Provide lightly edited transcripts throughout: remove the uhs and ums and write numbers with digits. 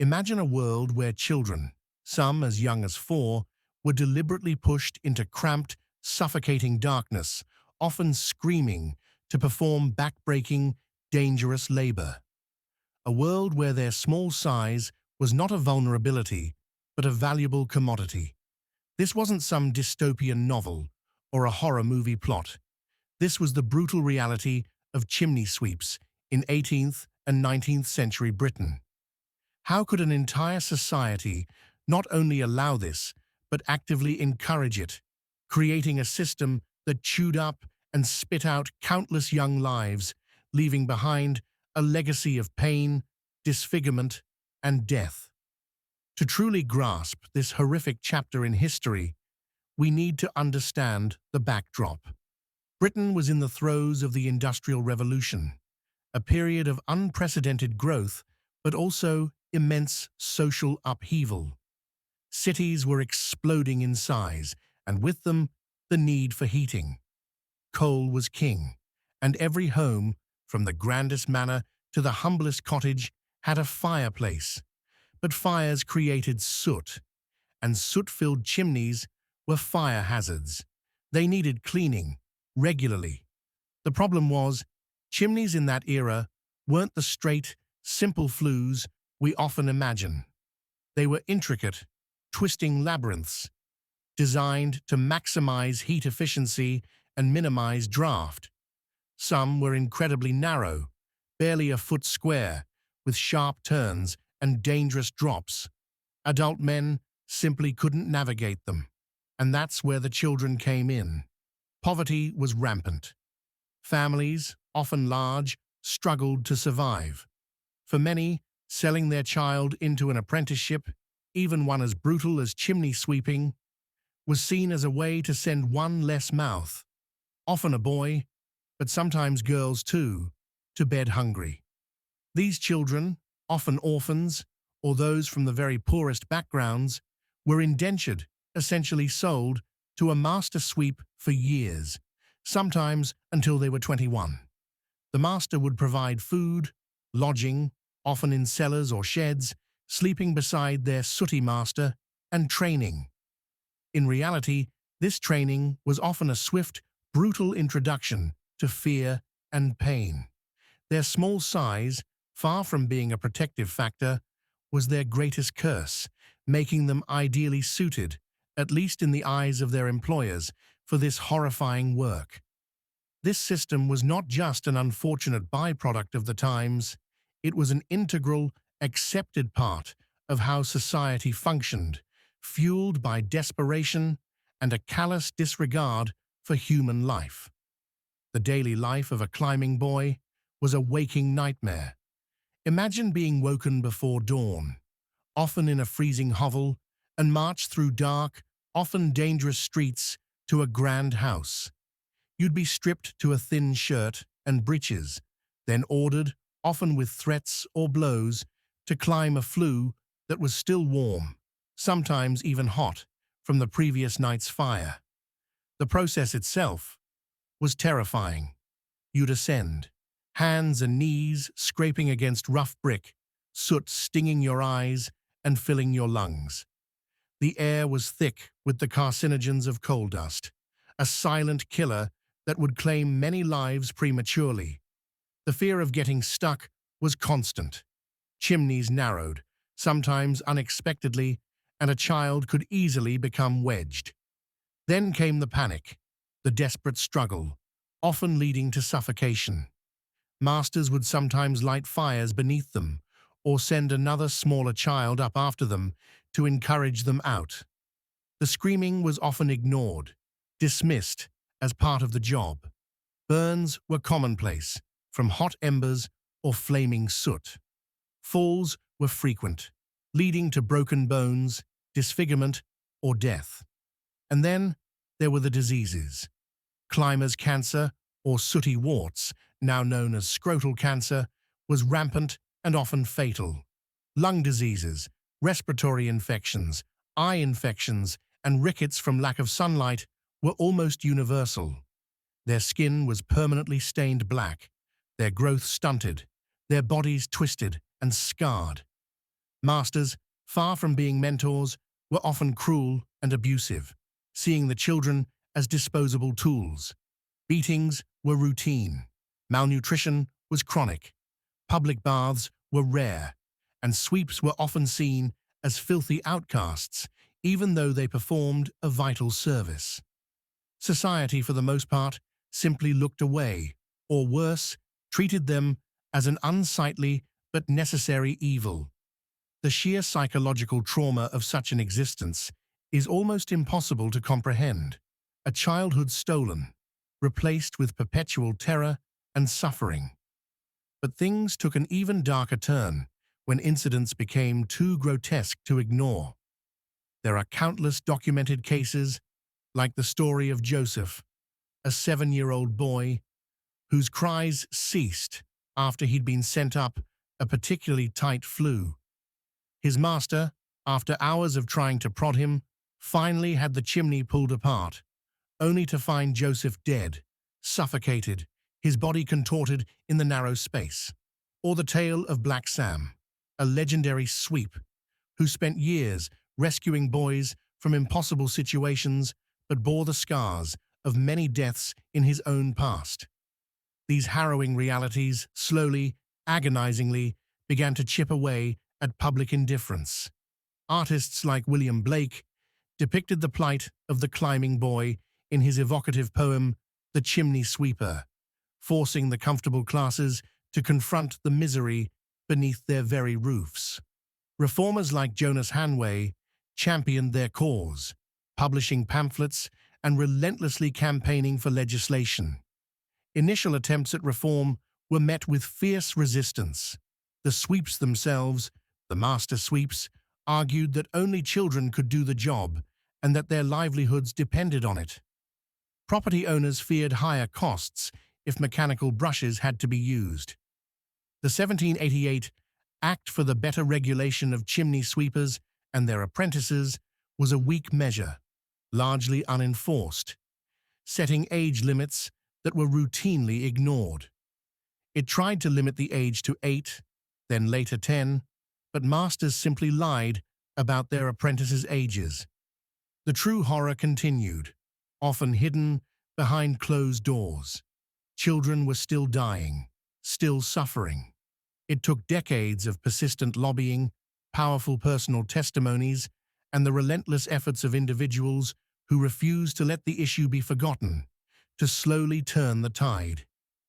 Imagine a world where children, some as young as 4, were deliberately pushed into cramped, suffocating darkness, often screaming, to perform backbreaking, dangerous labor. A world where their small size was not a vulnerability, but a valuable commodity. This wasn't some dystopian novel or a horror movie plot. This was the brutal reality of chimney sweeps in 18th and 19th century Britain. How could an entire society not only allow this, but actively encourage it, creating a system that chewed up and spit out countless young lives, leaving behind a legacy of pain, disfigurement, and death? To truly grasp this horrific chapter in history, we need to understand the backdrop. Britain was in the throes of the Industrial Revolution, a period of unprecedented growth, but also immense social upheaval. Cities were exploding in size, and with them, the need for heating. Coal was king, and every home, from the grandest manor to the humblest cottage, had a fireplace. But fires created soot, and soot-filled chimneys were fire hazards. They needed cleaning regularly. The problem was, chimneys in that era weren't the straight, simple flues we often imagine. They were intricate, twisting labyrinths, designed to maximize heat efficiency and minimize draft. Some were incredibly narrow, barely a foot square, with sharp turns and dangerous drops. Adult men simply couldn't navigate them, and that's where the children came in. Poverty was rampant. Families, often large, struggled to survive. For many, selling their child into an apprenticeship, even one as brutal as chimney sweeping, was seen as a way to send one less mouth, often a boy, but sometimes girls too, to bed hungry. These children, often orphans, or those from the very poorest backgrounds, were indentured, essentially sold, to a master sweep for years, sometimes until they were 21. The master would provide food, lodging, often in cellars or sheds, sleeping beside their sooty master, and training. In reality, this training was often a swift, brutal introduction to fear and pain. Their small size, far from being a protective factor, was their greatest curse, making them ideally suited, at least in the eyes of their employers, for this horrifying work. This system was not just an unfortunate byproduct of the times, it was an integral, accepted part of how society functioned, fueled by desperation and a callous disregard for human life. The daily life of a climbing boy was a waking nightmare. Imagine being woken before dawn, often in a freezing hovel, and marched through dark, often dangerous streets to a grand house. You'd be stripped to a thin shirt and breeches, then ordered, often with threats or blows, to climb a flue that was still warm, sometimes even hot, from the previous night's fire. The process itself was terrifying. You'd ascend, hands and knees scraping against rough brick, soot stinging your eyes and filling your lungs. The air was thick with the carcinogens of coal dust, a silent killer that would claim many lives prematurely. The fear of getting stuck was constant. Chimneys narrowed, sometimes unexpectedly, and a child could easily become wedged. Then came the panic, the desperate struggle, often leading to suffocation. Masters would sometimes light fires beneath them, or send another smaller child up after them to encourage them out. The screaming was often ignored, dismissed as part of the job. Burns were commonplace, from hot embers or flaming soot. Falls were frequent, leading to broken bones, disfigurement, or death. And then there were the diseases. Climbers' cancer, or sooty warts, now known as scrotal cancer, was rampant and often fatal. Lung diseases, respiratory infections, eye infections, and rickets from lack of sunlight were almost universal. Their skin was permanently stained black, their growth stunted, their bodies twisted and scarred. Masters, far from being mentors, were often cruel and abusive, seeing the children as disposable tools. Beatings were routine. Malnutrition was chronic. Public baths were rare, and sweeps were often seen as filthy outcasts, even though they performed a vital service. Society, for the most part, simply looked away, or worse, treated them as an unsightly but necessary evil. The sheer psychological trauma of such an existence is almost impossible to comprehend. A childhood stolen, replaced with perpetual terror and suffering. But things took an even darker turn when incidents became too grotesque to ignore. There are countless documented cases, like the story of Joseph, a 7-year-old boy whose cries ceased after he'd been sent up a particularly tight flue. His master, after hours of trying to prod him, finally had the chimney pulled apart, only to find Joseph dead, suffocated, his body contorted in the narrow space. Or the tale of Black Sam, a legendary sweep who spent years rescuing boys from impossible situations but bore the scars of many deaths in his own past. These harrowing realities slowly, agonizingly, began to chip away at public indifference. Artists like William Blake depicted the plight of the climbing boy in his evocative poem, The Chimney Sweeper, forcing the comfortable classes to confront the misery beneath their very roofs. Reformers like Jonas Hanway championed their cause, publishing pamphlets and relentlessly campaigning for legislation. Initial attempts at reform were met with fierce resistance. The sweeps themselves, the master sweeps, argued that only children could do the job and that their livelihoods depended on it. Property owners feared higher costs if mechanical brushes had to be used. The 1788 Act for the Better Regulation of Chimney Sweepers and Their Apprentices was a weak measure, largely unenforced, setting age limits that were routinely ignored. It tried to limit the age to 8, then later 10, but masters simply lied about their apprentices' ages. The true horror continued, often hidden behind closed doors. Children were still dying, still suffering. It took decades of persistent lobbying, powerful personal testimonies, and the relentless efforts of individuals who refused to let the issue be forgotten, to slowly turn the tide.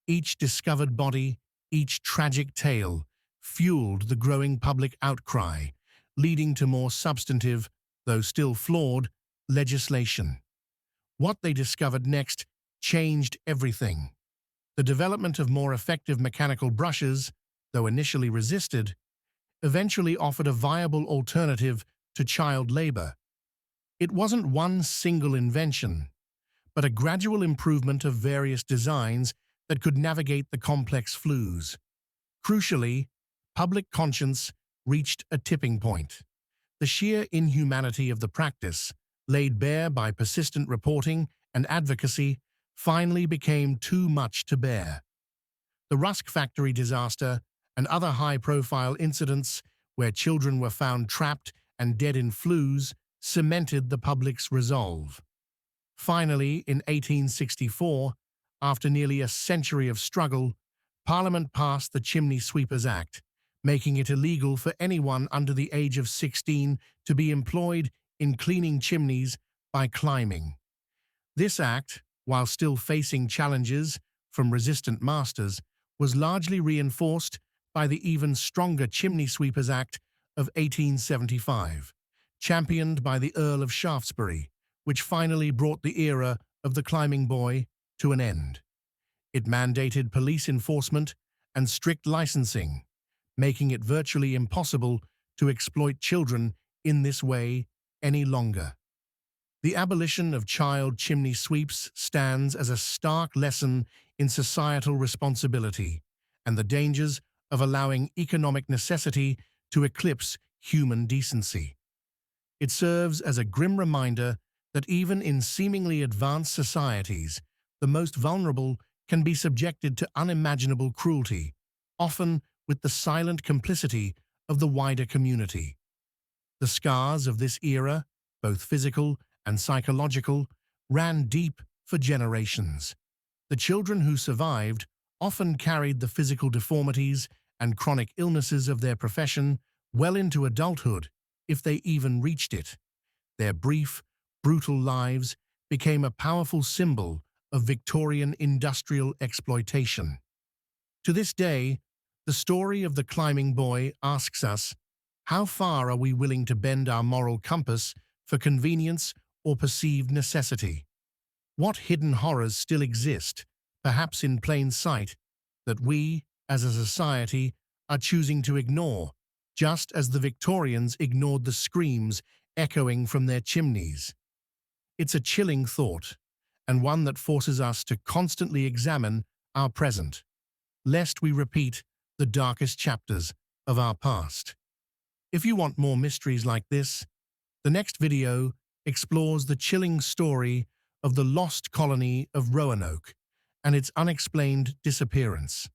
Each discovered body, each tragic tale, fueled the growing public outcry, leading to more substantive, though still flawed, legislation. What they discovered next changed everything. The development of more effective mechanical brushes, though initially resisted, eventually offered a viable alternative to child labor. It wasn't one single invention, but a gradual improvement of various designs that could navigate the complex flues. Crucially, public conscience reached a tipping point. The sheer inhumanity of the practice, laid bare by persistent reporting and advocacy, finally became too much to bear. The Rusk factory disaster and other high-profile incidents where children were found trapped and dead in flues cemented the public's resolve. Finally, in 1864, after nearly a century of struggle, Parliament passed the Chimney Sweepers Act, making it illegal for anyone under the age of 16 to be employed in cleaning chimneys by climbing. This act, while still facing challenges from resistant masters, was largely reinforced by the even stronger Chimney Sweepers Act of 1875, championed by the Earl of Shaftesbury, which finally brought the era of the climbing boy to an end. It mandated police enforcement and strict licensing, making it virtually impossible to exploit children in this way any longer. The abolition of child chimney sweeps stands as a stark lesson in societal responsibility and the dangers of allowing economic necessity to eclipse human decency. It serves as a grim reminder that even in seemingly advanced societies, the most vulnerable can be subjected to unimaginable cruelty, often with the silent complicity of the wider community. The scars of this era, both physical and psychological, ran deep for generations. The children who survived often carried the physical deformities and chronic illnesses of their profession well into adulthood, if they even reached it. Their brief, brutal lives became a powerful symbol of Victorian industrial exploitation. To this day, the story of the climbing boy asks us, how far are we willing to bend our moral compass for convenience or perceived necessity? What hidden horrors still exist, perhaps in plain sight, that we, as a society, are choosing to ignore, just as the Victorians ignored the screams echoing from their chimneys? It's a chilling thought, and one that forces us to constantly examine our present, lest we repeat the darkest chapters of our past. If you want more mysteries like this, the next video explores the chilling story of the lost colony of Roanoke and its unexplained disappearance.